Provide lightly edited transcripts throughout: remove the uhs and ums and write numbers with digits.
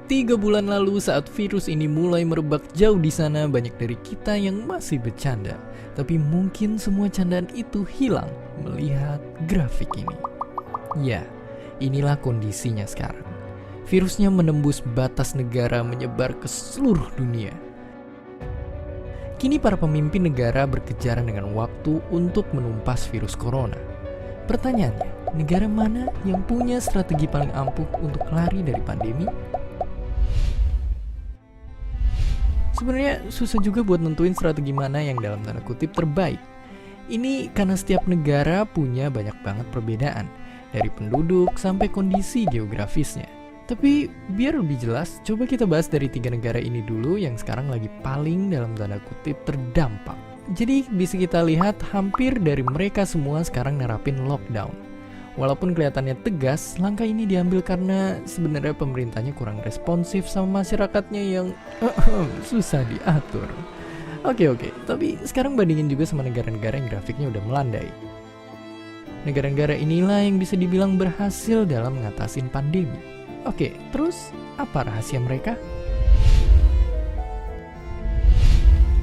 Tiga bulan lalu saat virus ini mulai merebak jauh di sana, banyak dari kita yang masih bercanda. Tapi mungkin semua candaan itu hilang melihat grafik ini. Ya, inilah kondisinya sekarang. Virusnya menembus batas negara, menyebar ke seluruh dunia. Kini para pemimpin negara berkejaran dengan waktu untuk menumpas virus corona. Pertanyaannya, negara mana yang punya strategi paling ampuh untuk lari dari pandemi? Sebenarnya susah juga buat nentuin strategi mana yang dalam tanda kutip terbaik. Ini karena setiap negara punya banyak banget perbedaan, dari penduduk sampai kondisi geografisnya. Tapi biar lebih jelas, coba kita bahas dari 3 negara ini dulu yang sekarang lagi paling dalam tanda kutip terdampak. Jadi bisa kita lihat hampir dari mereka semua sekarang nerapin lockdown. Walaupun kelihatannya tegas, langkah ini diambil karena sebenarnya pemerintahnya kurang responsif sama masyarakatnya yang susah diatur. Oke, tapi sekarang bandingin juga sama negara-negara yang grafiknya udah melandai. Negara-negara inilah yang bisa dibilang berhasil dalam ngatasin pandemi. Oke, terus apa rahasia mereka?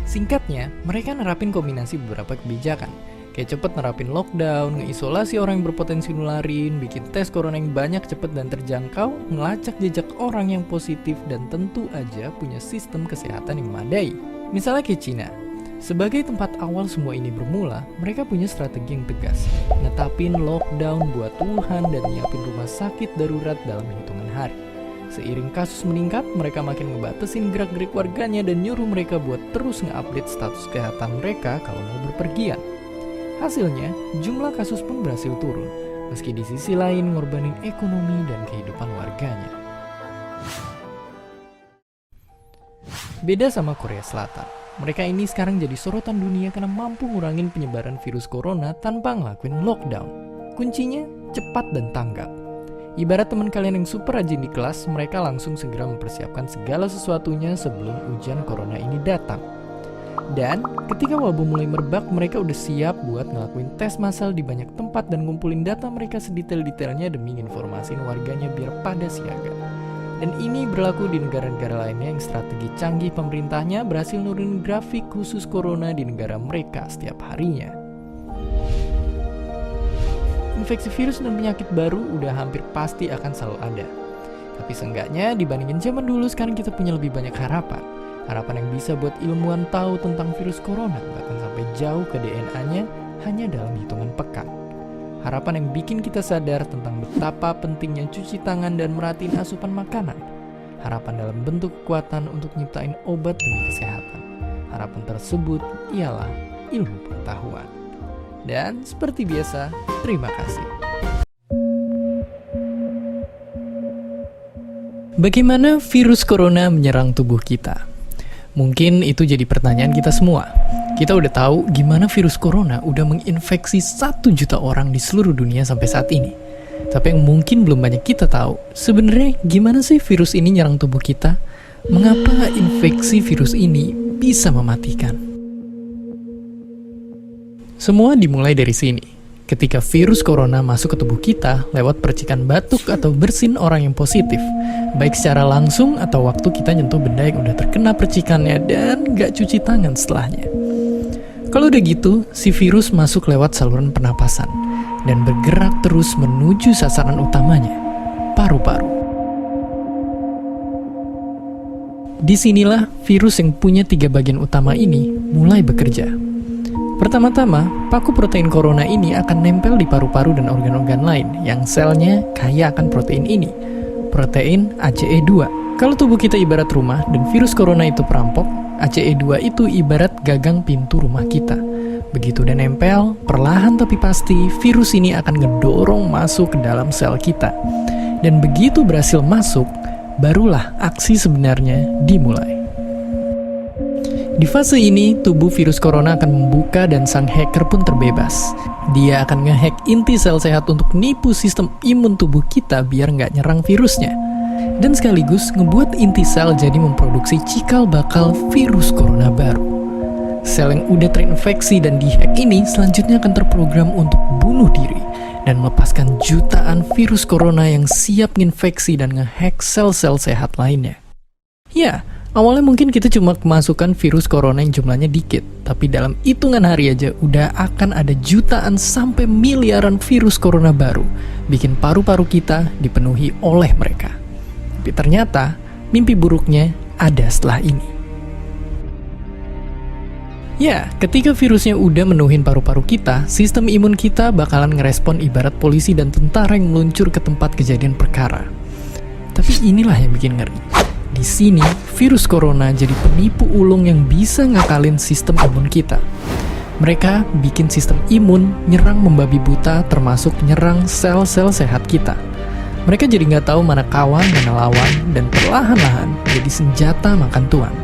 Singkatnya, mereka nerapin kombinasi beberapa kebijakan. Kayak cepet nerapin lockdown, ngeisolasi orang yang berpotensi nularin, bikin tes corona yang banyak, cepet dan terjangkau, ngelacak jejak orang yang positif, dan tentu aja punya sistem kesehatan yang memadai. Misalnya kayak Cina. Sebagai tempat awal semua ini bermula, mereka punya strategi yang tegas. Netapin lockdown buat Wuhan dan nyiapin rumah sakit darurat dalam hitungan hari. Seiring kasus meningkat, mereka makin ngebatasin gerak-gerik warganya dan nyuruh mereka buat terus nge-update status kesehatan mereka kalau mau berpergian. Hasilnya, jumlah kasus pun berhasil turun, meski di sisi lain ngorbanin ekonomi dan kehidupan warganya. Beda sama Korea Selatan, mereka ini sekarang jadi sorotan dunia karena mampu ngurangin penyebaran virus corona tanpa ngelakuin lockdown. Kuncinya, cepat dan tanggap. Ibarat teman kalian yang super rajin di kelas, mereka langsung segera mempersiapkan segala sesuatunya sebelum ujian corona ini datang. Dan ketika wabah mulai merebak, mereka udah siap buat ngelakuin tes massal di banyak tempat dan ngumpulin data mereka sedetail-detailnya demi informasiin warganya biar pada siaga. Dan ini berlaku di negara-negara lainnya yang strategi canggih pemerintahnya berhasil nurunin grafik khusus corona di negara mereka setiap harinya. Infeksi virus dan penyakit baru udah hampir pasti akan selalu ada. Tapi seenggaknya dibandingin zaman dulu, sekarang kita punya lebih banyak harapan. Harapan yang bisa buat ilmuwan tahu tentang virus corona, bahkan sampai jauh ke DNA-nya hanya dalam hitungan pekan. Harapan yang bikin kita sadar tentang betapa pentingnya cuci tangan dan merhatiin asupan makanan. Harapan dalam bentuk kekuatan untuk nyiptain obat demi kesehatan. Harapan tersebut ialah ilmu pengetahuan. Dan seperti biasa, terima kasih. Bagaimana virus corona menyerang tubuh kita? Mungkin itu jadi pertanyaan kita semua. Kita udah tahu gimana virus corona udah menginfeksi 1 juta orang di seluruh dunia sampai saat ini. Tapi yang mungkin belum banyak kita tahu, sebenarnya gimana sih virus ini nyerang tubuh kita? Mengapa infeksi virus ini bisa mematikan? Semua dimulai dari sini. Ketika virus corona masuk ke tubuh kita lewat percikan batuk atau bersin orang yang positif, baik secara langsung atau waktu kita nyentuh benda yang udah terkena percikannya dan gak cuci tangan setelahnya. Kalau udah gitu, si virus masuk lewat saluran pernapasan dan bergerak terus menuju sasaran utamanya, paru-paru. Disinilah virus yang punya 3 bagian utama ini mulai bekerja. Pertama-tama, paku protein corona ini akan nempel di paru-paru dan organ-organ lain yang selnya kaya akan protein ini, protein ACE2. Kalau tubuh kita ibarat rumah dan virus corona itu perampok, ACE2 itu ibarat gagang pintu rumah kita. Begitu udah nempel, perlahan tapi pasti virus ini akan ngedorong masuk ke dalam sel kita. Dan begitu berhasil masuk, barulah aksi sebenarnya dimulai. Di fase ini, tubuh virus corona akan membuka dan sang hacker pun terbebas. Dia akan ngehack inti sel sehat untuk nipu sistem imun tubuh kita biar nggak nyerang virusnya. Dan sekaligus ngebuat inti sel jadi memproduksi cikal bakal virus corona baru. Sel yang udah terinfeksi dan dihack ini selanjutnya akan terprogram untuk bunuh diri dan melepaskan jutaan virus corona yang siap nginfeksi dan ngehack sel-sel sehat lainnya. Ya, awalnya mungkin kita cuma kemasukan virus corona yang jumlahnya dikit, tapi dalam hitungan hari aja udah akan ada jutaan sampai miliaran virus corona baru, bikin paru-paru kita dipenuhi oleh mereka. Tapi ternyata, mimpi buruknya ada setelah ini. Ya, ketika virusnya udah menuhin paru-paru kita, sistem imun kita bakalan ngerespon ibarat polisi dan tentara yang meluncur ke tempat kejadian perkara. Tapi inilah yang bikin ngeri. Di sini, virus corona jadi penipu ulung yang bisa ngakalin sistem imun kita. Mereka bikin sistem imun nyerang membabi buta, termasuk nyerang sel-sel sehat kita. Mereka jadi nggak tahu mana kawan, mana lawan, dan perlahan-lahan jadi senjata makan tuan.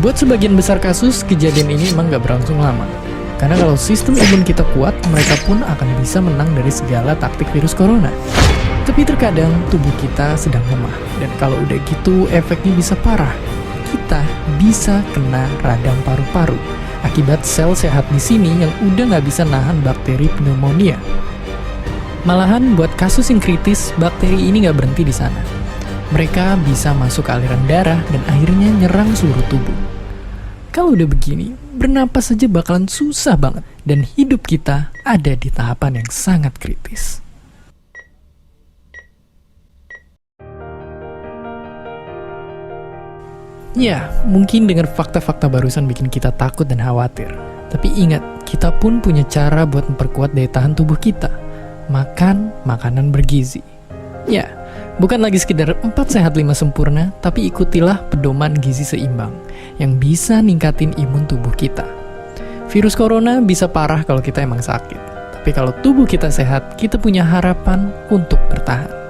Buat sebagian besar kasus, kejadian ini emang nggak berlangsung lama. Karena kalau sistem imun kita kuat, mereka pun akan bisa menang dari segala taktik virus corona. Tapi terkadang tubuh kita sedang lemah, dan kalau udah gitu efeknya bisa parah. Kita bisa kena radang paru-paru akibat sel sehat di sini yang udah nggak bisa nahan bakteri pneumonia. Malahan buat kasus yang kritis, bakteri ini nggak berhenti di sana. Mereka bisa masuk ke aliran darah dan akhirnya nyerang seluruh tubuh. Kalau udah begini, bernapas saja bakalan susah banget, dan hidup kita ada di tahapan yang sangat kritis. Ya, mungkin dengan fakta-fakta barusan bikin kita takut dan khawatir. Tapi ingat, kita pun punya cara buat memperkuat daya tahan tubuh kita. Makan makanan bergizi. Ya, bukan lagi sekedar 4 sehat 5 sempurna, tapi ikutilah pedoman gizi seimbang yang bisa ningkatin imun tubuh kita. Virus corona bisa parah kalau kita emang sakit. Tapi kalau tubuh kita sehat, kita punya harapan untuk bertahan.